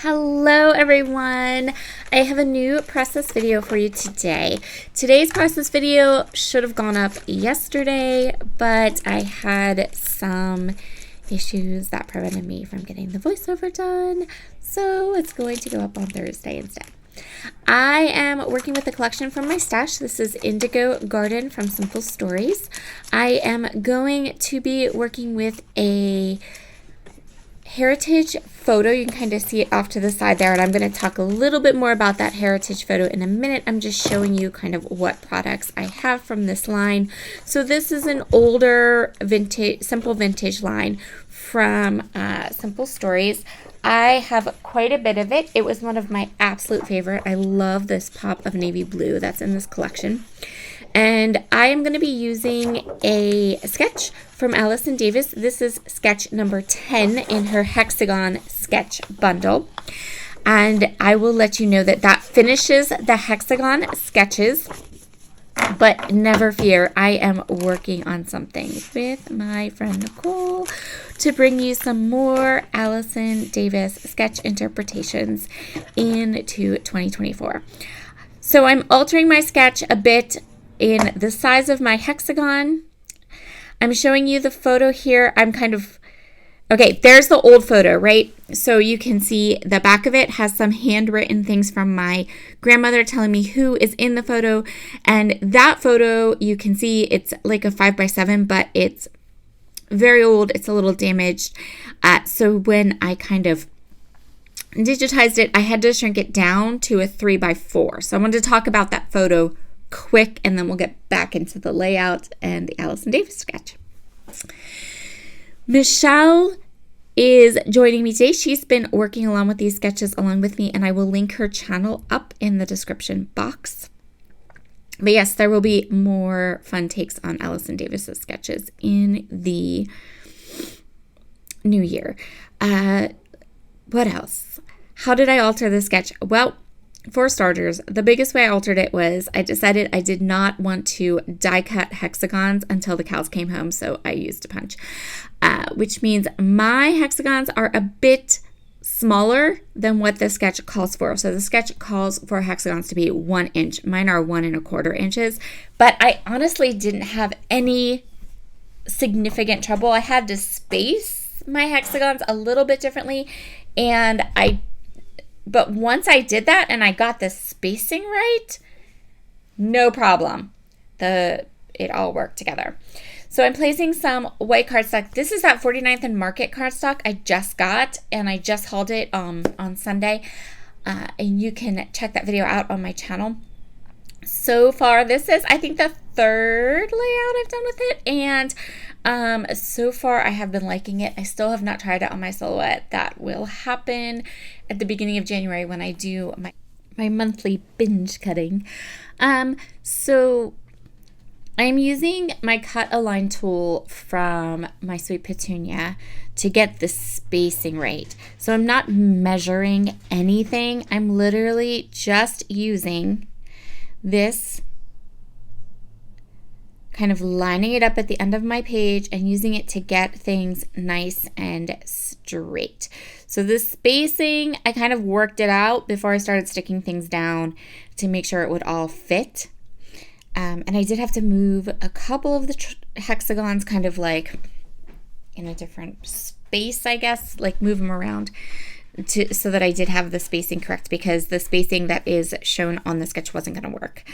Hello everyone! I have a new process video for you today. Today's process video should have gone up yesterday, but I had some issues that prevented me from getting the voiceover done, so it's going to go up on Thursday instead. I am working with a collection from my stash. This is Indigo Garden from Simple Stories. I am going to be working with a heritage photo. You can kind of see it off to the side there, and I'm going to talk a little bit more about that heritage photo in a minute. I'm just showing you kind of what products I have from this line. So this is an older vintage, simple vintage line from Simple Stories. I have quite a bit of it. It was one of my absolute favorite. I love this pop of navy blue that's in this collection. And I am going to be using a sketch from Allison Davis. This is sketch number 10 in her hexagon sketch bundle. And I will let you know that that finishes the hexagon sketches. But never fear, I am working on something with my friend Nicole to bring you some more Allison Davis sketch interpretations into 2024. So I'm altering my sketch a bit in the size of my hexagon. I'm showing you the photo here. Okay, there's the old photo, right? So you can see the back of it has some handwritten things from my grandmother telling me who is in the photo. And that photo, you can see it's like a 5x7, but it's very old. It's a little damaged. So when I kind of digitized it, I had to shrink it down to a 3x4. So I wanted to talk about that photo quick, and then we'll get back into the layout and the Allison Davis sketch. Michelle is joining me today. She's been working along with these sketches along with me, and I will link her channel up in the description box. But yes, there will be more fun takes on Allison Davis's sketches in the new year. What else? How did I alter the sketch? Well, for starters, the biggest way I altered it was I decided I did not want to die cut hexagons until the cows came home, so I used a punch, which means my hexagons are a bit smaller than what the sketch calls for. So the sketch calls for hexagons to be 1 inch. Mine are 1¼ inches, but I honestly didn't have any significant trouble. I had to space my hexagons a little bit differently, but once I did that and I got the spacing right, no problem. It all worked together. So I'm placing some white cardstock. This is that 49th and Market cardstock I just got, and I just hauled it on Sunday. And you can check that video out on my channel. So far, this is, I think, the third layout I've done with it, and so far I have been liking it. I still have not tried it on my silhouette. That will happen at the beginning of January when I do my monthly binge cutting. So I'm using my Cut Align tool from my Sweet Petunia to get the spacing right. So I'm not measuring anything. I'm literally just using this, kind of lining it up at the end of my page and using it to get things nice and straight. So the spacing, I kind of worked it out before I started sticking things down to make sure it would all fit. And I did have to move a couple of the hexagons kind of like in a different space, I guess, like move them around so that I did have the spacing correct, because the spacing that is shown on the sketch wasn't going to work.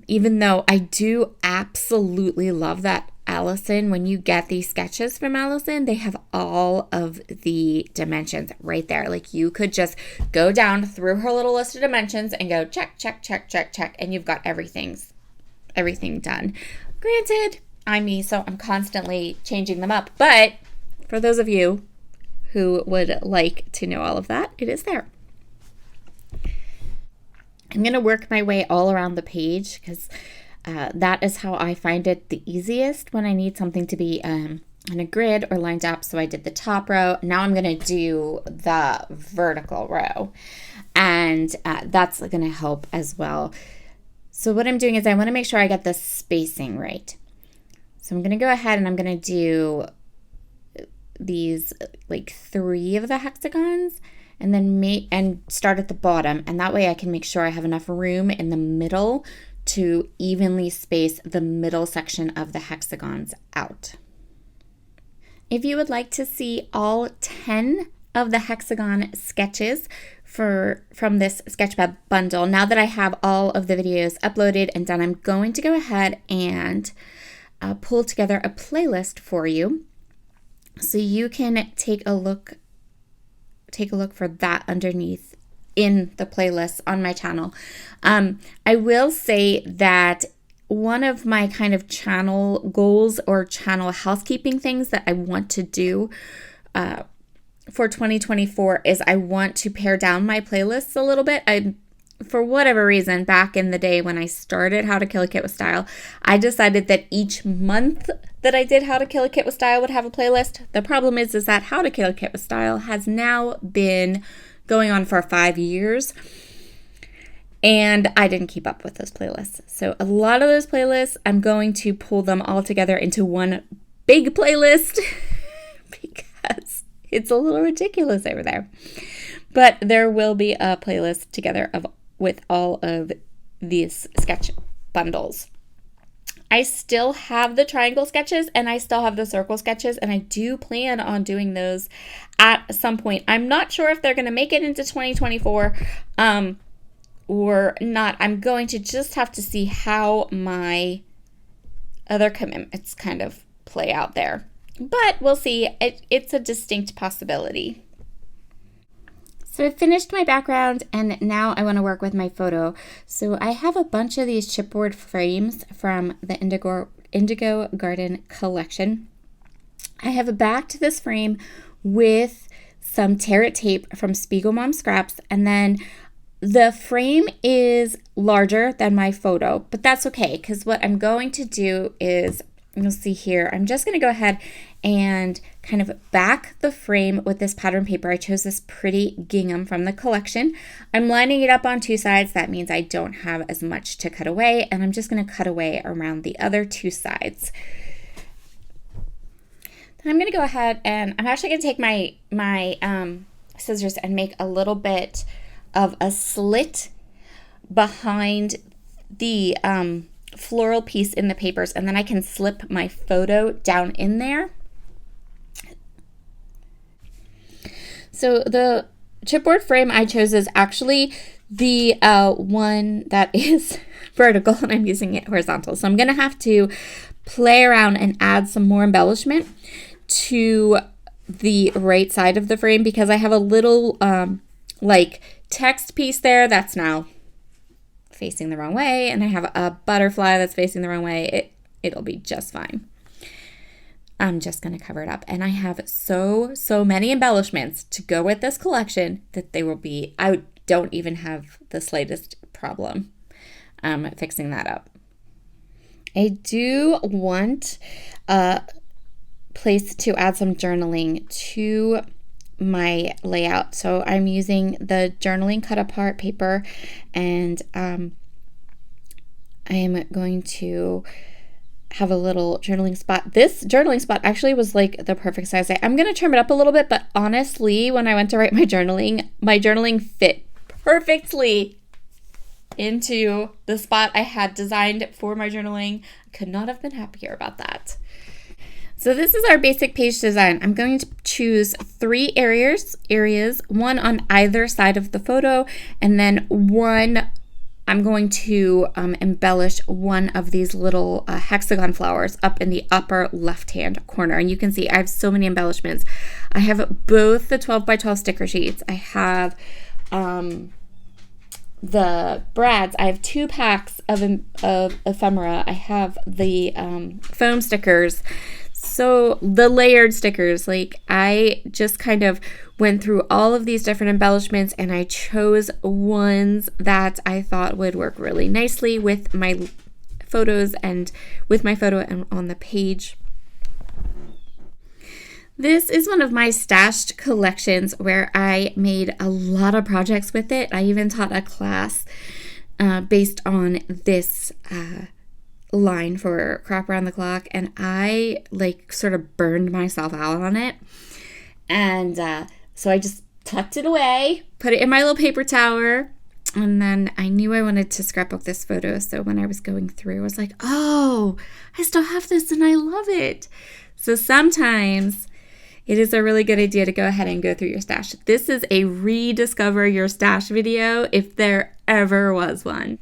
Even though I do absolutely love that Allison, when you get these sketches from Allison, they have all of the dimensions right there. Like you could just go down through her little list of dimensions and go check, check, check, check, check, and you've got everything done. Granted, I'm me, so I'm constantly changing them up. But for those of you who would like to know all of that, it is there. I'm going to work my way all around the page because that is how I find it the easiest when I need something to be on a grid or lined up. So I did the top row. Now I'm going to do the vertical row, and that's going to help as well. So what I'm doing is I want to make sure I get the spacing right. So I'm going to go ahead and I'm going to do these like 3 of the hexagons, and then start at the bottom, and that way I can make sure I have enough room in the middle to evenly space the middle section of the hexagons out. If you would like to see all 10 of the hexagon sketches from this sketchbook bundle, now that I have all of the videos uploaded and done, I'm going to go ahead and pull together a playlist for you so you can take a look for that underneath in the playlist on my channel. I will say that one of my kind of channel goals or channel housekeeping things that I want to do for 2024 is I want to pare down my playlists a little bit. For whatever reason, back in the day when I started How to Kill a Kit with Style, I decided that each month that I did How to Kill a Kit with Style would have a playlist. The problem is that How to Kill a Kit with Style has now been going on for 5 years, and I didn't keep up with those playlists. So a lot of those playlists, I'm going to pull them all together into one big playlist because it's a little ridiculous over there. But there will be a playlist together with all of these sketch bundles. I still have the triangle sketches and I still have the circle sketches, and I do plan on doing those at some point. I'm not sure if they're going to make it into 2024 or not. I'm going to just have to see how my other commitments kind of play out there. But we'll see. It's a distinct possibility. So I finished my background and now I want to work with my photo. So I have a bunch of these chipboard frames from the Indigo Garden collection. I have backed this frame with some tear it tape from Spiegel Mom Scraps, and then the frame is larger than my photo, but that's okay because what I'm going to do is, you'll see here, I'm just going to go ahead and kind of back the frame with this pattern paper. I chose this pretty gingham from the collection. I'm lining it up on two sides. That means I don't have as much to cut away, and I'm just going to cut away around the other two sides. Then I'm going to go ahead and I'm actually going to take my scissors and make a little bit of a slit behind the floral piece in the papers, and then I can slip my photo down in there. So the chipboard frame I chose is actually the one that is vertical, and I'm using it horizontal. So I'm going to have to play around and add some more embellishment to the right side of the frame because I have a little like text piece there that's now facing the wrong way, and I have a butterfly that's facing the wrong way. It'll be just fine. I'm just going to cover it up, and I have so many embellishments to go with this collection that I don't even have the slightest problem fixing that up. I do want a place to add some journaling to my layout. So I'm using the journaling cut apart paper, and I am going to have a little journaling spot. This journaling spot actually was like the perfect size. I'm going to trim it up a little bit, but honestly, when I went to write my journaling fit perfectly into the spot I had designed for my journaling. I could not have been happier about that. So this is our basic page design. I'm going to choose 3 areas, one on either side of the photo, and then one, I'm going to embellish one of these little hexagon flowers up in the upper left-hand corner. And you can see I have so many embellishments. I have both the 12 by 12 sticker sheets. I have the brads. I have 2 packs of ephemera. I have the foam stickers. So the layered stickers, like I just kind of went through all of these different embellishments and I chose ones that I thought would work really nicely with my photos and with my photo and on the page. This is one of my stashed collections where I made a lot of projects with it. I even taught a class based on this line for Crop Around the Clock, and I like sort of burned myself out on it, and so I just tucked it away, put it in my little paper tower, and then I knew I wanted to scrapbook this photo. So when I was going through, I was like, oh, I still have this and I love it. So sometimes it is a really good idea to go ahead and go through your stash. This is a rediscover your stash video if there ever was one.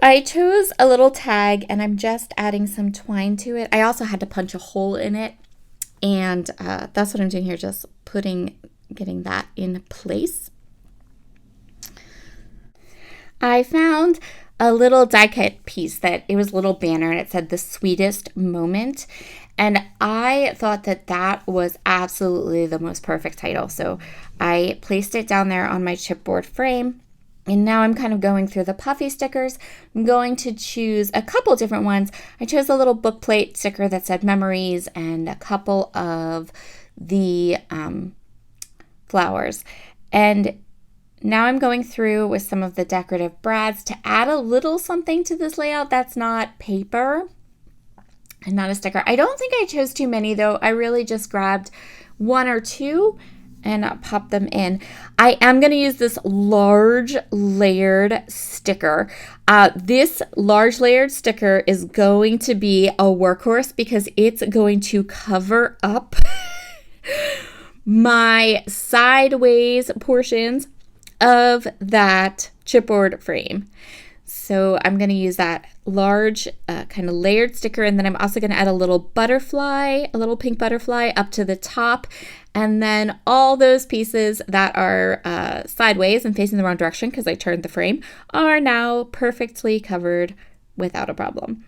I chose a little tag and I'm just adding some twine to it. I also had to punch a hole in it, and that's what I'm doing here, just getting that in place. I found a little die cut piece that it was a little banner and it said the sweetest moment. And I thought that that was absolutely the most perfect title. So I placed it down there on my chipboard frame. And now I'm kind of going through the puffy stickers. I'm going to choose a couple different ones. I chose a little book plate sticker that said memories and a couple of the flowers. And now I'm going through with some of the decorative brads to add a little something to this layout that's not paper and not a sticker. I don't think I chose too many though. I really just grabbed one or two and pop them in. I am going to use this large layered sticker. This large layered sticker is going to be a workhorse because it's going to cover up my sideways portions of that chipboard frame. So I'm going to use that large kind of layered sticker, and then I'm also going to add a little butterfly, a little pink butterfly up to the top, and then all those pieces that are sideways and facing the wrong direction because I turned the frame are now perfectly covered without a problem.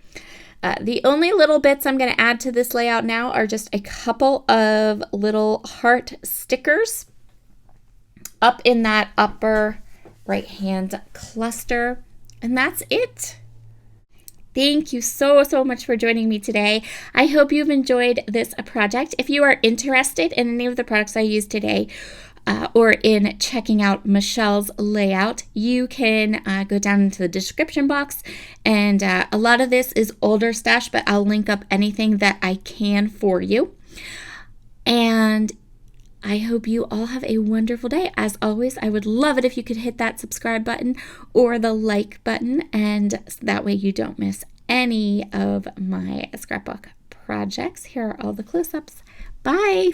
The only little bits I'm going to add to this layout now are just a couple of little heart stickers up in that upper right hand cluster. And that's it. Thank you so much for joining me today. I hope you've enjoyed this project. If you are interested in any of the products I used today or in checking out Michelle's layout, you can go down into the description box. And a lot of this is older stash, but I'll link up anything that I can for you. And I hope you all have a wonderful day. As always, I would love it if you could hit that subscribe button or the like button, and that way you don't miss any of my scrapbook projects. Here are all the close-ups. Bye!